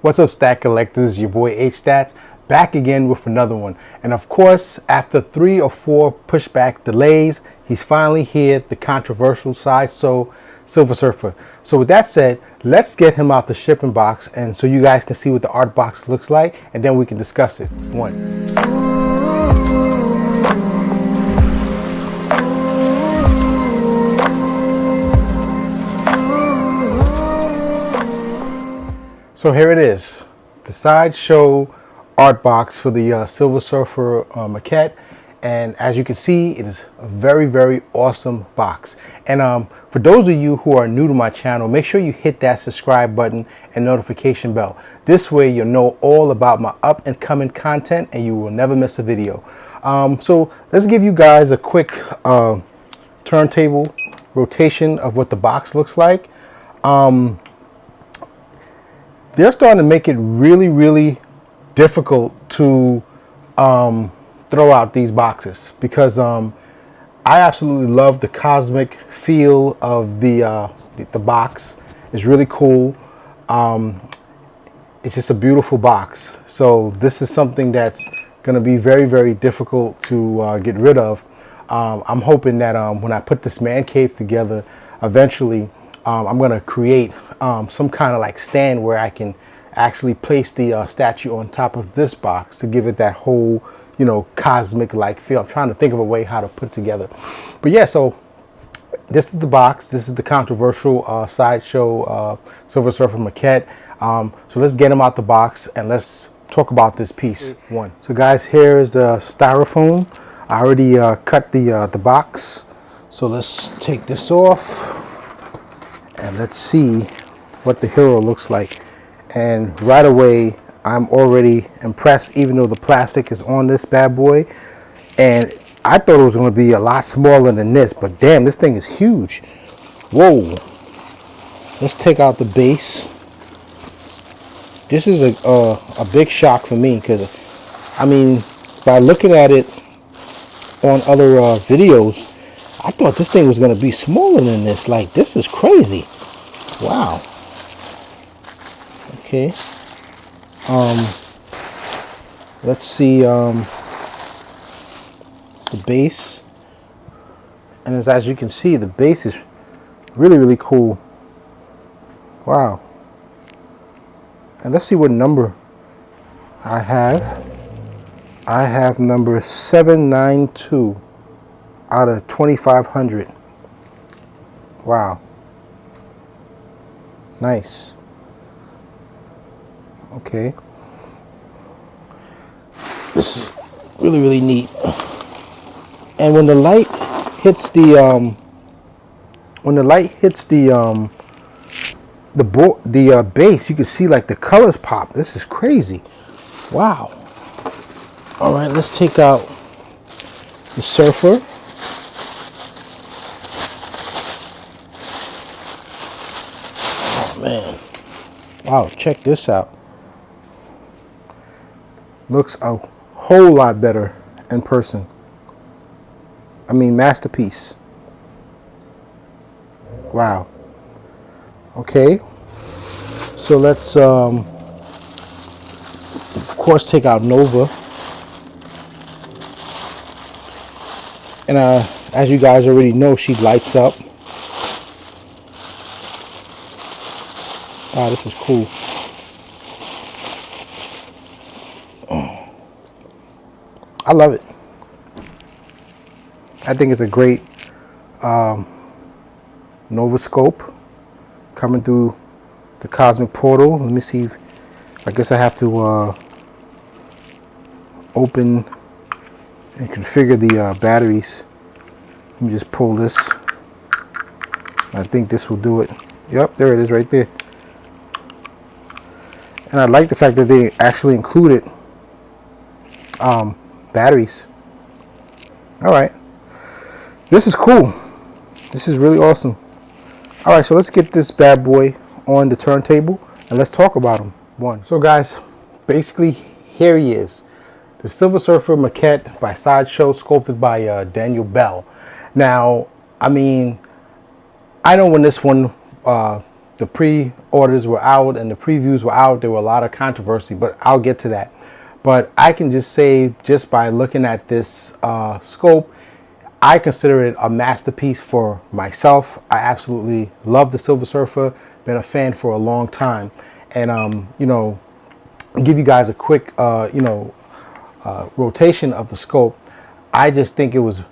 What's up, Stat Collectors? Your boy HStats back again with another one. And of course, after 3 or 4 pushback delays, he's finally here, the controversial Sideshow Silver Surfer. So with that said, let's get him out the shipping box and so you guys can see what the art box looks like, and then we can discuss it. So here it is, the Sideshow art box for the Silver Surfer Maquette. And as you can see, it is a very, very awesome box. And for those of you who are new to my channel, make sure you hit that subscribe button and notification bell. This way you'll know all about my up and coming content and you will never miss a video. So let's give you guys a quick turntable rotation of what the box looks like. They're starting to make it really, really difficult to throw out these boxes because I absolutely love the cosmic feel of the box. It's really cool. It's just a beautiful box. So this is something that's going to be very, very difficult to get rid of. I'm hoping that when I put this man cave together, eventually I'm going to create some kind of like stand where I can actually place the statue on top of this box to give it that whole, you know, cosmic like feel. I'm trying to think of a way how to put it together. But yeah, so this is the box. This is the controversial Sideshow Silver Surfer Maquette. So let's get him out the box and let's talk about this piece. So guys, here is the styrofoam. I already cut the box. So let's take this off and let's see what the hero looks like. And right away I'm already impressed, even though the plastic is on this bad boy. And I thought it was going to be a lot smaller than this, but damn, this thing is huge. Whoa. Let's take out the base. This is a big shock for me because, I mean, by looking at it on other videos, I thought this thing was going to be smaller than this. Like, this is crazy. Wow. Okay. Let's see the base. And as you can see, the base is really, really cool. Wow. And let's see what number I have. I have number 792 out of 2500. Wow. Nice. Okay. This is really, really neat. And when the light hits the base, you can see like the colors pop. This is crazy. Wow. All right, let's take out the surfer. Oh man. Wow, check this out. Looks a whole lot better in person. I mean, masterpiece. Wow. Okay. So let's of course take out Nova. And as you guys already know, she lights up. Wow, this is cool. I love it. I think it's a great Nova scope coming through the cosmic portal. Let me see if, I guess I have to open and configure the batteries. Let me just pull this. I think this will do it. Yep, there it is right there. And I like the fact that they actually included batteries. All right, this is cool. This is really awesome. All right, so let's get this bad boy on the turntable and let's talk about him. So guys, basically here he is, the Silver Surfer Maquette by Sideshow, sculpted by Daniel Bell. Now, I mean, I know when this one the pre-orders were out and the previews were out, there were a lot of controversy, but I'll get to that. But I can just say, just by looking at this scope, I consider it a masterpiece for myself. I absolutely love the Silver Surfer, been a fan for a long time. And, you know, give you guys a quick, rotation of the scope. I just think it was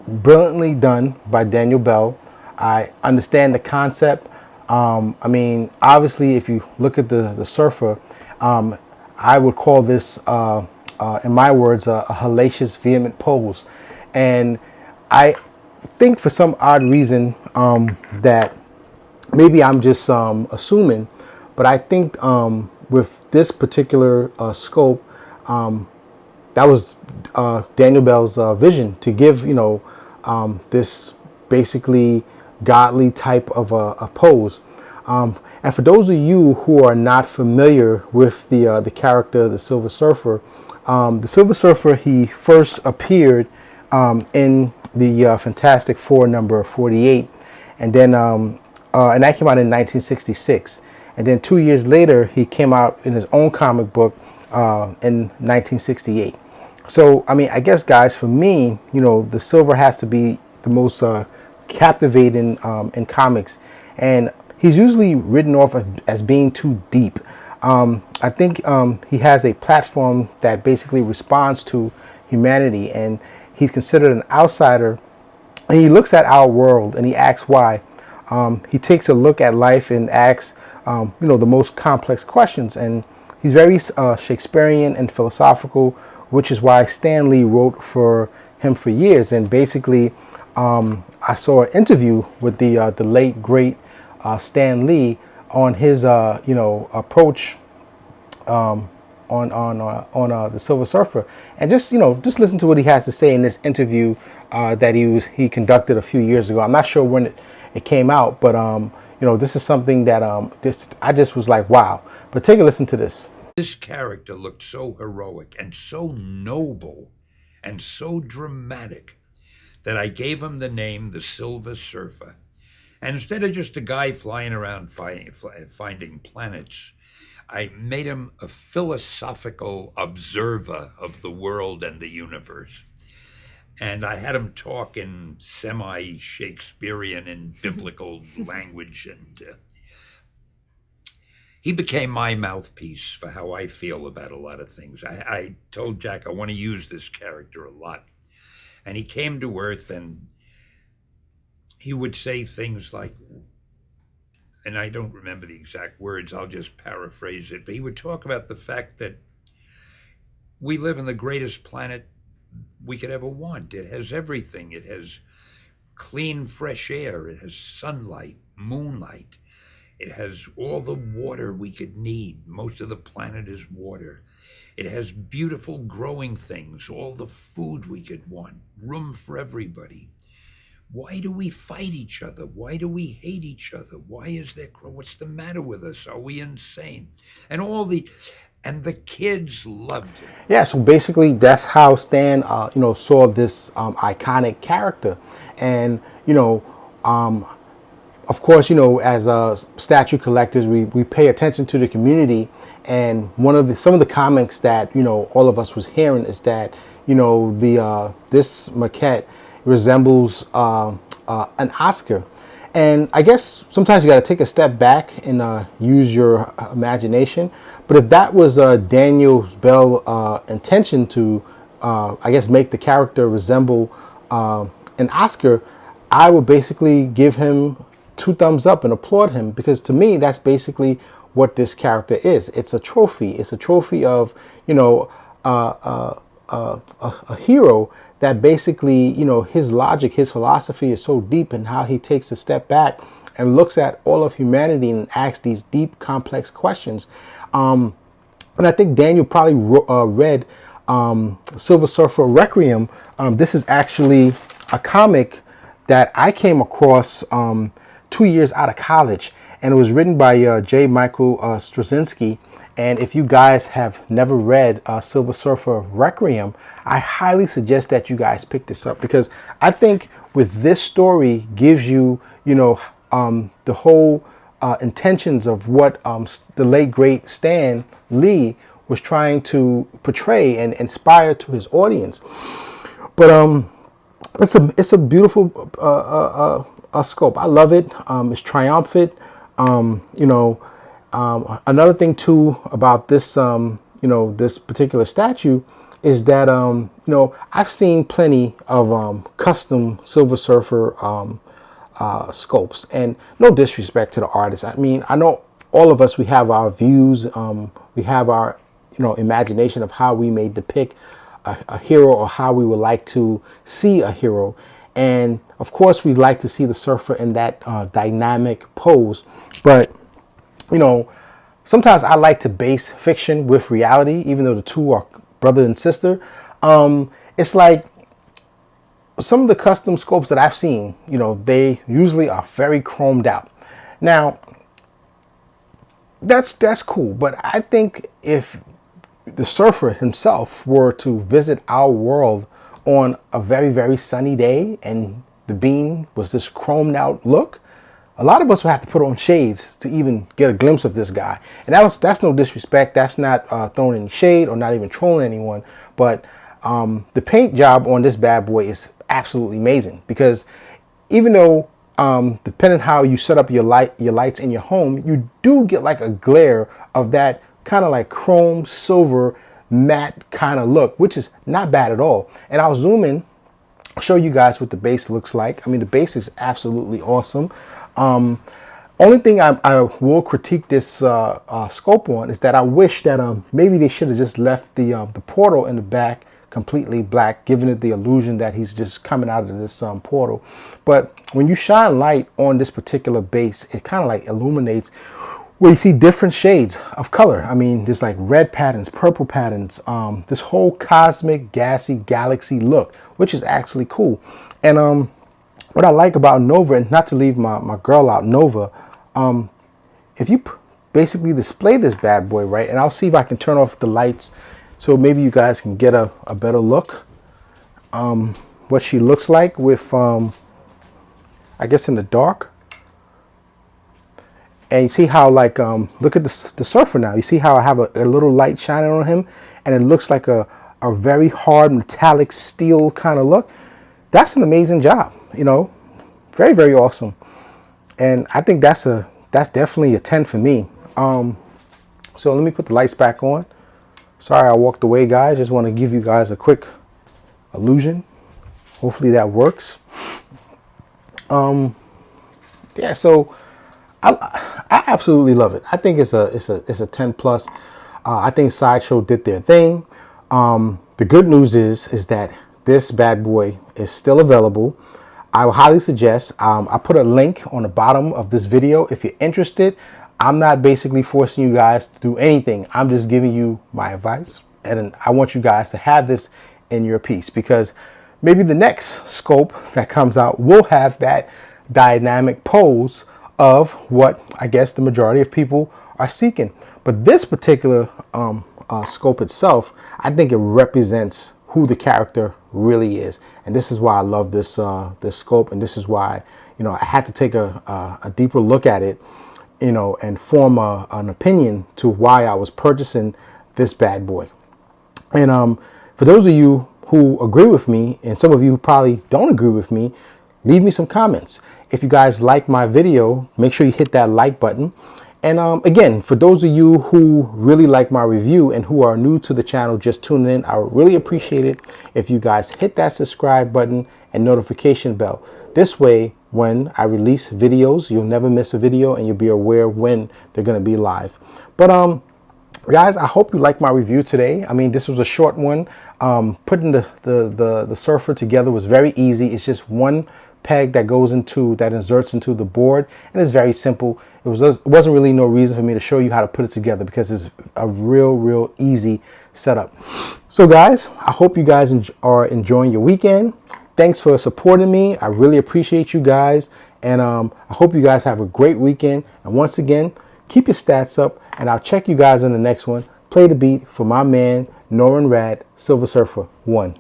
brilliantly done by Daniel Bell. I understand the concept. I mean, obviously, if you look at the Surfer, I would call this, in my words, a hellacious, vehement pose. And I think for some odd reason that maybe I'm just assuming, but I think with this particular scope, that was Daniel Bell's vision to give, you know, this basically godly type of a pose. And for those of you who are not familiar with the character, the Silver Surfer, he first appeared in the Fantastic Four number 48, and then and that came out in 1966. And then 2 years later, he came out in his own comic book in 1968. So, I mean, I guess, guys, for me, you know, the Silver has to be the most captivating in comics. And he's usually written off as being too deep. I think he has a platform that basically responds to humanity. And he's considered an outsider. And he looks at our world and he asks why. He takes a look at life and asks, you know, the most complex questions. And he's very Shakespearean and philosophical, which is why Stan Lee wrote for him for years. And basically, I saw an interview with the late great Stan Lee on his you know, approach on the Silver Surfer, and just, you know, just listen to what he has to say in this interview that he conducted a few years ago. I'm not sure when it came out, but you know, this is something that I just was like, wow. But take a listen to this. This character looked so heroic and so noble and so dramatic that I gave him the name the Silver Surfer. And instead of just a guy flying around finding planets, I made him a philosophical observer of the world and the universe. And I had him talk in semi-Shakespearean and biblical language, and he became my mouthpiece for how I feel about a lot of things. I told Jack I want to use this character a lot. And he came to Earth and he would say things like, and I don't remember the exact words, I'll just paraphrase it, but he would talk about the fact that we live on the greatest planet we could ever want. It has everything. It has clean, fresh air. It has sunlight, moonlight. It has all the water we could need. Most of the planet is water. It has beautiful growing things, all the food we could want, room for everybody. Why do we fight each other? Why do we hate each other? Why is there, what's the matter with us? Are we insane? And the kids loved it. Yeah, so basically that's how Stan, you know, saw this iconic character. And, you know, of course, you know, as statue collectors, we pay attention to the community. And some of the comments that, you know, all of us was hearing is that, you know, this maquette resembles an Oscar. And I guess sometimes you got to take a step back and use your imagination. But if that was Daniel Bell's intention to, I guess, make the character resemble an Oscar, I would basically give him 2 thumbs up and applaud him, because to me, that's basically what this character is. It's a trophy. It's a trophy of, you know, a hero that basically, you know, his logic, his philosophy is so deep, and how he takes a step back and looks at all of humanity and asks these deep, complex questions. And I think Daniel probably read Silver Surfer Requiem. This is actually a comic that I came across 2 years out of college, and it was written by J. Michael Straczynski. And if you guys have never read Silver Surfer Requiem, I highly suggest that you guys pick this up, because I think with this story gives you, you know, the whole intentions of what the late great Stan Lee was trying to portray and inspire to his audience. But it's a beautiful sculpt. I love it. It's triumphant. Another thing too about this this particular statue is that I've seen plenty of custom Silver Surfer sculpts, and no disrespect to the artist. I mean, I know all of us, we have our views, we have our imagination of how we may depict a hero or how we would like to see a hero. And of course we'd like to see the surfer in that dynamic pose, but sometimes I like to base fiction with reality, even though the two are brother and sister. It's like some of the custom sculpts that I've seen, they usually are very chromed out. Now that's cool, but I think if the surfer himself were to visit our world on a very, very sunny day and the beam was this chromed out look, a lot of us would have to put on shades to even get a glimpse of this guy. And that's no disrespect. That's not throwing any shade or not even trolling anyone. But the paint job on this bad boy is absolutely amazing, because even though depending how you set up your lights in your home, you do get like a glare of that kind of like chrome silver matte kind of look, which is not bad at all. And I'll zoom in, show you guys what the base looks like. I mean, the base is absolutely awesome. Only thing I will critique this sculpt on is that I wish that maybe they should have just left the portal in the back completely black, giving it the illusion that he's just coming out of this portal. But when you shine light on this particular base, it kind of like illuminates where you see different shades of color. I mean, there's like red patterns, purple patterns, this whole cosmic, gassy, galaxy look, which is actually cool. And what I like about Nova, and not to leave my girl out, Nova, if you basically display this bad boy, right, and I'll see if I can turn off the lights so maybe you guys can get a better look what she looks like with I guess in the dark. And you see how, like, look at the surfer now. You see how I have a little light shining on him, and it looks like a very hard metallic steel kind of look. That's an amazing job, very, very awesome. And I think that's definitely a 10 for me. So let me put the lights back on. Sorry I walked away, guys. Just want to give you guys a quick illusion. Hopefully that works. Yeah, so I absolutely love it. I think it's a 10 plus. I think Sideshow did their thing. The good news is that this bad boy is still available. I would highly suggest, I put a link on the bottom of this video. If you're interested, I'm not basically forcing you guys to do anything. I'm just giving you my advice, and I want you guys to have this in your piece, because maybe the next scope that comes out will have that dynamic pose of what I guess the majority of people are seeking. But this particular scope itself, I think it represents who the character really is, and this is why I love this this scope, and this is why I had to take a deeper look at it, and form an opinion to why I was purchasing this bad boy. And for those of you who agree with me, and some of you who probably don't agree with me, leave me some comments. If you guys like my video, make sure you hit that like button. And again, for those of you who really like my review and who are new to the channel, just tuning in, I would really appreciate it if you guys hit that subscribe button and notification bell. This way, when I release videos, you'll never miss a video and you'll be aware when they're going to be live. But guys, I hope you liked my review today. I mean, this was a short one. Putting the surfer together was very easy. It's just one peg that inserts into the board, and it's very simple. It wasn't really no reason for me to show you how to put it together, because it's a real easy setup. So guys, I hope you guys are enjoying your weekend. Thanks for supporting me. I really appreciate you guys, and I hope you guys have a great weekend. And once again, keep your stats up, and I'll check you guys in the next one. Play the beat for my man Norrin Radd, Silver Surfer 1.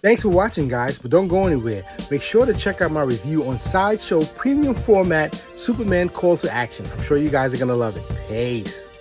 Thanks for watching, guys, but don't go anywhere. Make sure to check out my review on Sideshow premium format Superman Call to Action. I'm sure you guys are going to love it. Peace.